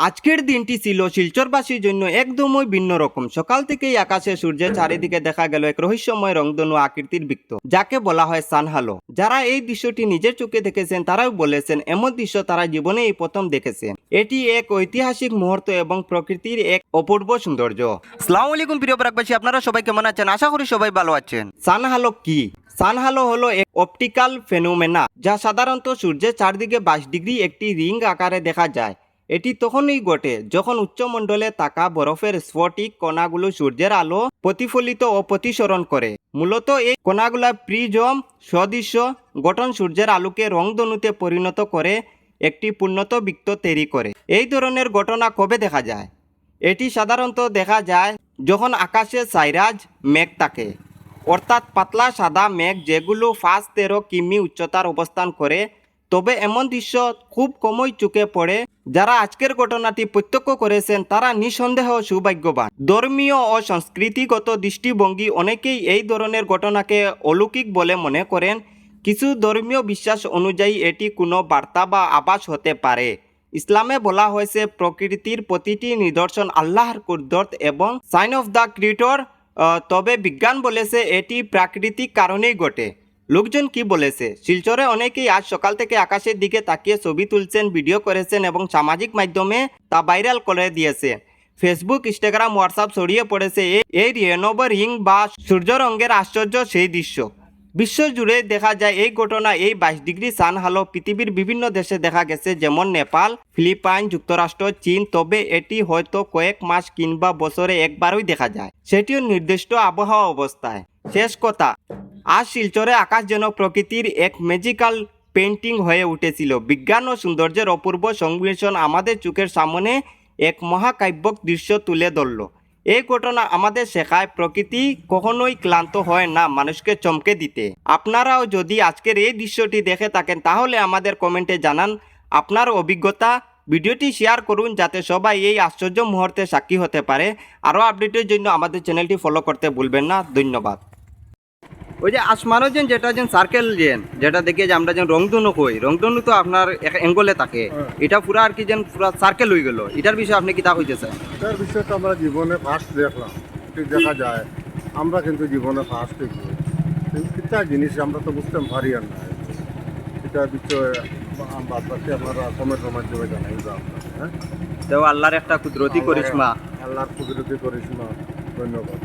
আজকের দিনটি ছিল শিলচরবাসীর জন্য একদমই ভিন্ন রকম। সকাল থেকেই আকাশে সূর্যের চারিদিকে দেখা গেল এক রহস্যময় রংধনু আকৃতির বৃত্ত, যাকে বলা হয় সানহালো। যারা এই দৃশ্যটি নিজের চোখে দেখেছেন তারাও বলেছেন এমন দৃশ্য তারা জীবনে এই প্রথম দেখেছেন। এটি এক ঐতিহাসিক মুহূর্ত এবং প্রকৃতির এক অপূর্ব সৌন্দর্য। আসসালামু আলাইকুম প্রিয় বরাকবাসী, আপনারা সবাই কেমন আছেন? আশা করি সবাই ভালো আছেন। সানহালো কি? সানহালো হলো এক অপটিক্যাল ফেনোমেনা, যা সাধারণত সূর্যের চারদিকে 22 ডিগ্রি একটি রিং আকারে দেখা যায়। এটি তখনই ঘটে যখন উচ্চমণ্ডলে থাকা বরফের স্ফটিক কণাগুলো সূর্যের আলো প্রতিফলিত ও প্রতিসরণ করে। মূলত এই কণাগুলা প্রিজম সদৃশ্য গঠন সূর্যের আলোকে রংধনুতে পরিণত করে একটি পূর্ণত বৃত্ত তৈরি করে। এই ধরনের ঘটনা কবে দেখা যায়? এটি সাধারণত দেখা যায় যখন আকাশে সাইরাজ মেঘ থাকে, অর্থাৎ পাতলা সাদা মেঘ যেগুলো 5-13 কিমি উচ্চতার অবস্থান করে। তবে এমন দৃশ্য খুব কমই চোখে পড়ে। যারা আজকের ঘটনাটি প্রত্যক্ষ করেছেন তারা নিঃসন্দেহ সৌভাগ্যবান। ধর্মীয় ও সংস্কৃতিগত দৃষ্টিভঙ্গি অনেকেই এই ধরনের ঘটনাকে অলৌকিক বলে মনে করেন। কিছু ধর্মীয় বিশ্বাস অনুযায়ী এটি কোনো বার্তা বা আভাস হতে পারে। ইসলামে বলা হয়েছে প্রকৃতির প্রতিটি নিদর্শন আল্লাহর কুদরত এবং সাইন অফ দ্য ক্রিয়েটর। তবে বিজ্ঞান বলেছে এটি প্রাকৃতিক কারণেই ঘটে। লোকজন কি বলেছে? শিলচরে অনেকেই আজ সকাল থেকে আকাশের দিকে তাকিয়ে ছবি তুলছেন, ভিডিও করেছেন এবং সামাজিক মাধ্যমে তা ভাইরাল করে দিয়েছে। ফেসবুক, ইনস্টাগ্রাম, হোয়াটসঅ্যাপ ছড়িয়ে পড়েছে এই রেনবো রিং বা সূর্যরঙ্গের আশ্চর্য সেই দৃশ্য। বিশ্বজুড়ে দেখা যায় এই ঘটনা। এই 22 ডিগ্রি সানহালো পৃথিবীর বিভিন্ন দেশে দেখা গেছে, যেমন নেপাল, ফিলিপাইন, যুক্তরাষ্ট্র, চীন। তবে এটি হয়তো কয়েক মাস কিংবা বছরে একবারই দেখা যায়, সেটিও নির্দিষ্ট আবহাওয়া অবস্থায়। শেষ কথা, আজ শিলচরে আকাশ যেন প্রকৃতির এক ম্যাজিক্যাল পেন্টিং হয়ে উঠেছিল। বিজ্ঞান ও সৌন্দর্যের অপূর্ব সংমিশ্রণ আমাদের চোখের সামনে এক মহাকাব্যিক দৃশ্য তুলে ধরল। এই ঘটনা আমাদের শেখায় প্রকৃতি কখনোই ক্লান্ত হয় না মানুষকে চমকে দিতে। আপনারাও যদি আজকের এই দৃশ্যটি দেখে থাকেন তাহলে আমাদের কমেন্টে জানান আপনার অভিজ্ঞতা। ভিডিওটি শেয়ার করুন যাতে সবাই এই আশ্চর্য মুহূর্তে সাক্ষী হতে পারে। আরও আপডেটের জন্য আমাদের চ্যানেলটি ফলো করতে ভুলবেন না। ধন্যবাদ। ওই যে আসমানও যেটা সার্কেল যেটা দেখে যে আমরা রংধনু কই, রংধনু তো আপনার এক অ্যাঙ্গলে থাকে, এটা পুরা আর কি পুরা সার্কেল হয়ে গেল। এটার বিষয়ে আপনি কি তা হইতেছে? এটার বিষয় তো আমরা জীবনে ফার্স্ট দেখলাম, ঠিক দেখা যায়। আমরা কিন্তু জীবনে ফার্স্ট দেখি কিতা জিনিস আমরা তো বুঝতে পারি আর না। এটার বিষয়ে বাদ বাকি আপনারা কমেন্টের মাধ্যমে জানাই আপনার। হ্যাঁ, তো আল্লাহর একটা কুদরতি করিশ্মা। আল্লাহর কুদরতি করিশ্মা। ধন্যবাদ।